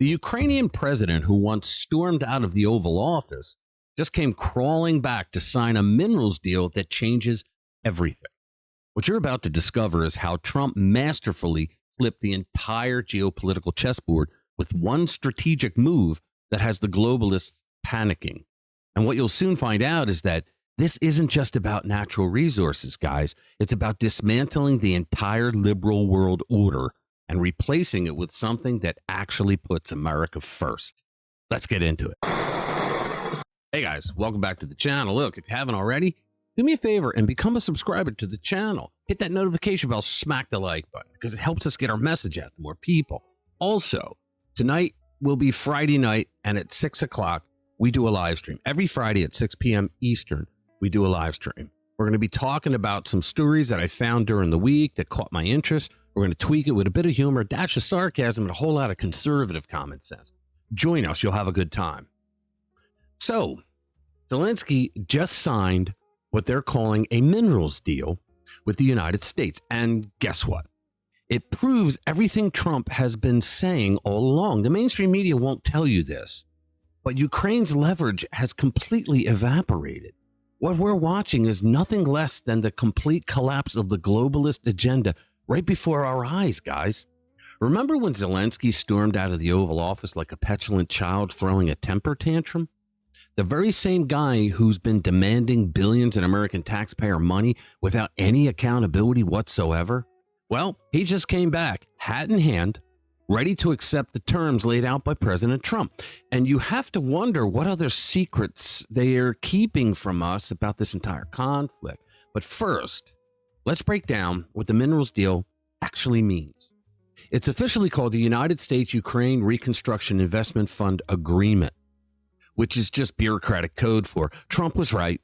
The Ukrainian president who once stormed out of the Oval Office just came crawling back to sign a minerals deal that changes everything. What you're about to discover is how Trump masterfully flipped the entire geopolitical chessboard with one strategic move that has the globalists panicking. And what you'll soon find out is that this isn't just about natural resources, guys. It's about dismantling the entire liberal world order and replacing it with something that actually puts America first. Let's get into it. Hey guys, welcome back to the channel. Look, if you haven't already, do me a favor and become a subscriber to the channel. Hit that notification bell, smack the like button, because it helps us get our message out to more people. Also, tonight will be Friday night, and at 6 o'clock, we do a live stream. Every Friday at 6 p.m. Eastern, we do a live stream. We're going to be talking about some stories that I found during the week that caught my interest. We're going to tweak it with a bit of humor, a dash of sarcasm, and a whole lot of conservative common sense. Join us. You'll have a good time. So, Zelensky just signed what they're calling a minerals deal with the United States. And guess what? It proves everything Trump has been saying all along. The mainstream media won't tell you this, but Ukraine's leverage has completely evaporated. What we're watching is nothing less than the complete collapse of the globalist agenda right before our eyes, guys. Remember when Zelensky stormed out of the Oval Office like a petulant child throwing a temper tantrum? The very same guy who's been demanding billions in American taxpayer money without any accountability whatsoever? Well, he just came back, hat in hand, ready to accept the terms laid out by President Trump. And you have to wonder what other secrets they are keeping from us about this entire conflict. But first, let's break down what the minerals deal actually means. It's officially called the United States-Ukraine Reconstruction Investment Fund Agreement, which is just bureaucratic code for Trump was right.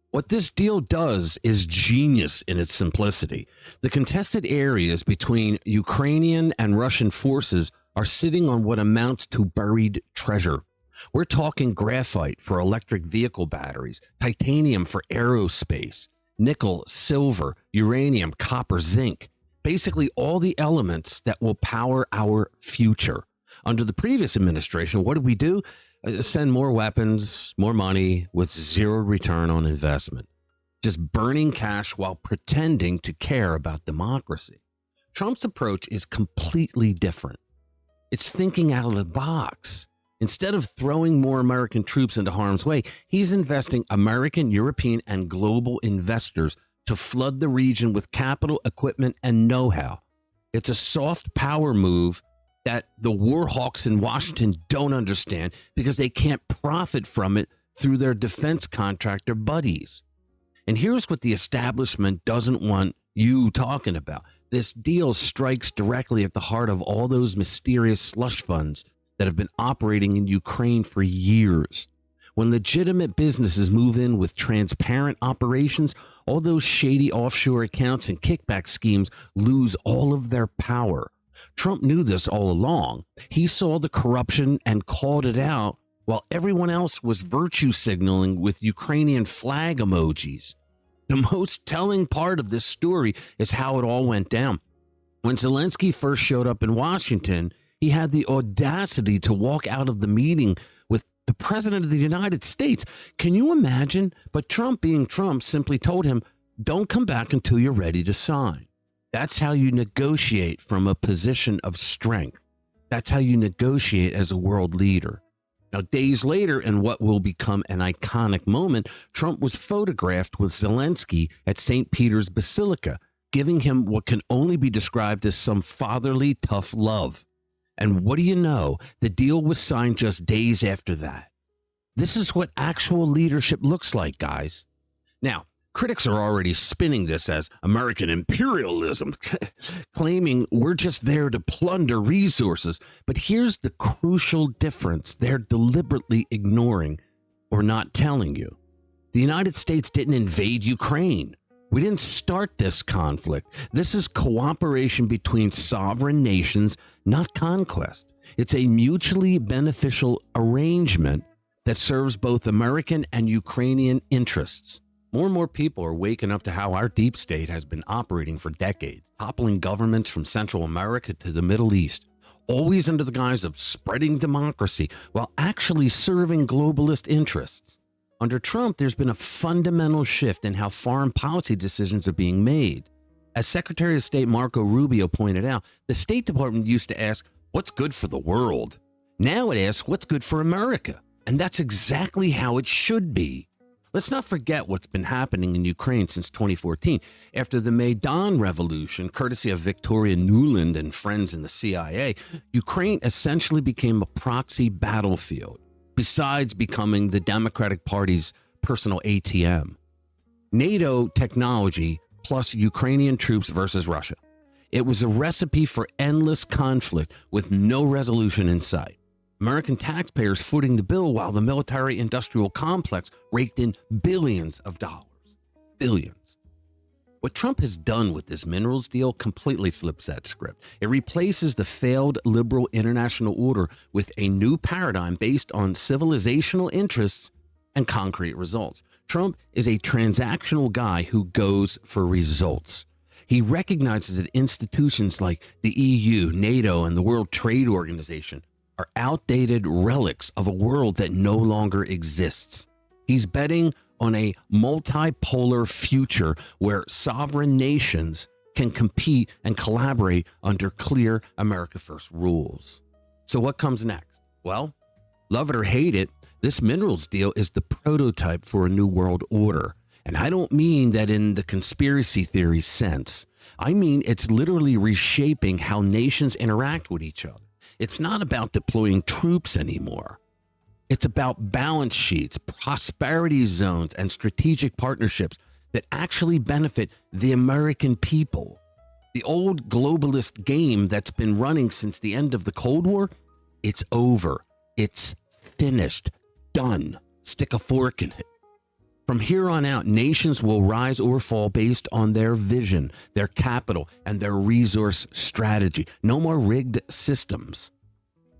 What this deal does is genius in its simplicity. The contested areas between Ukrainian and Russian forces are sitting on what amounts to buried treasure. We're talking graphite for electric vehicle batteries, titanium for aerospace, nickel, silver, uranium, copper, zinc. Basically all the elements that will power our future. Under the previous administration, what did we do? Send more weapons, more money with zero return on investment. Just burning cash while pretending to care about democracy. Trump's approach is completely different. It's thinking out of the box. Instead of throwing more American troops into harm's way, he's investing American, European, and global investors to flood the region with capital, equipment, and know-how. It's a soft power move that the war hawks in Washington don't understand because they can't profit from it through their defense contractor buddies. And here's what the establishment doesn't want you talking about. This deal strikes directly at the heart of all those mysterious slush funds that have been operating in Ukraine for years. When legitimate businesses move in with transparent operations, all those shady offshore accounts and kickback schemes lose all of their power. Trump knew this all along. He saw the corruption and called it out while everyone else was virtue signaling with Ukrainian flag emojis. The most telling part of this story is how it all went down. When Zelensky first showed up in Washington, he had the audacity to walk out of the meeting with the president of the United States. Can you imagine? But Trump, being Trump, simply told him, don't come back until you're ready to sign. That's how you negotiate from a position of strength. That's how you negotiate as a world leader. Now, days later, in what will become an iconic moment, Trump was photographed with Zelensky at St. Peter's Basilica, giving him what can only be described as some fatherly, tough love. And what do you know? The deal was signed just days after that. This is what actual leadership looks like, guys. Now, critics are already spinning this as American imperialism, claiming we're just there to plunder resources. But here's the crucial difference they're deliberately ignoring or not telling you. The United States didn't invade Ukraine. We didn't start this conflict. This is cooperation between sovereign nations, not conquest. It's a mutually beneficial arrangement that serves both American and Ukrainian interests. More and more people are waking up to how our deep state has been operating for decades, toppling governments from Central America to the Middle East, always under the guise of spreading democracy while actually serving globalist interests. Under Trump, there's been a fundamental shift in how foreign policy decisions are being made. As Secretary of State Marco Rubio pointed out, the State Department used to ask, what's good for the world? Now it asks, what's good for America? And that's exactly how it should be. Let's not forget what's been happening in Ukraine since 2014. After the Maidan Revolution, courtesy of Victoria Nuland and friends in the CIA, Ukraine essentially became a proxy battlefield, besides becoming the Democratic Party's personal ATM. NATO technology plus Ukrainian troops versus Russia. It was a recipe for endless conflict with no resolution in sight. American taxpayers footing the bill while the military-industrial complex raked in billions of dollars. Billions. What Trump has done with this minerals deal completely flips that script. It replaces the failed liberal international order with a new paradigm based on civilizational interests and concrete results. Trump is a transactional guy who goes for results. He recognizes that institutions like the EU, NATO, and the World Trade Organization are outdated relics of a world that no longer exists. He's betting on a multipolar future where sovereign nations can compete and collaborate under clear America First rules. So what comes next? Well, love it or hate it, this minerals deal is the prototype for a new world order. And I don't mean that in the conspiracy theory sense. I mean it's literally reshaping how nations interact with each other. It's not about deploying troops anymore. It's about balance sheets, prosperity zones, and strategic partnerships that actually benefit the American people. The old globalist game that's been running since the end of the Cold War, it's over. It's finished. Done. Stick a fork in it. From here on out, nations will rise or fall based on their vision, their capital, and their resource strategy. No more rigged systems.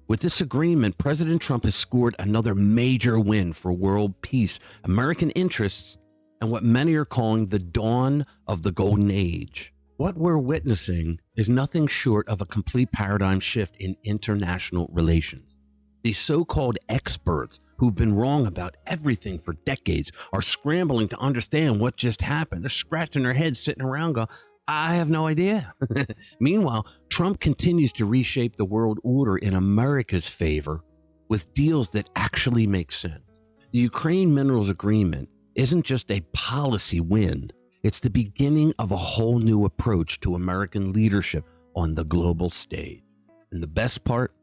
With this agreement, President Trump has scored another major win for world peace, American interests, and what many are calling the dawn of the golden age. What we're witnessing is nothing short of a complete paradigm shift in international relations. These so-called experts who've been wrong about everything for decades are scrambling to understand what just happened. They're scratching their heads, sitting around going, I have no idea. Meanwhile, Trump continues to reshape the world order in America's favor with deals that actually make sense. The Ukraine Minerals Agreement isn't just a policy win. It's the beginning of a whole new approach to American leadership on the global stage. And the best part,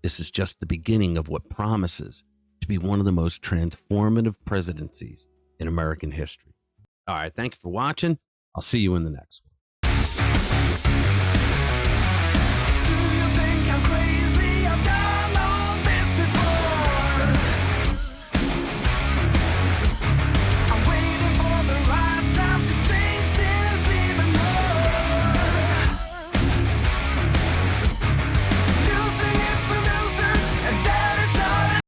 this is just the beginning of what promises to be one of the most transformative presidencies in American history. All right, thank you for watching. I'll see you in the next one.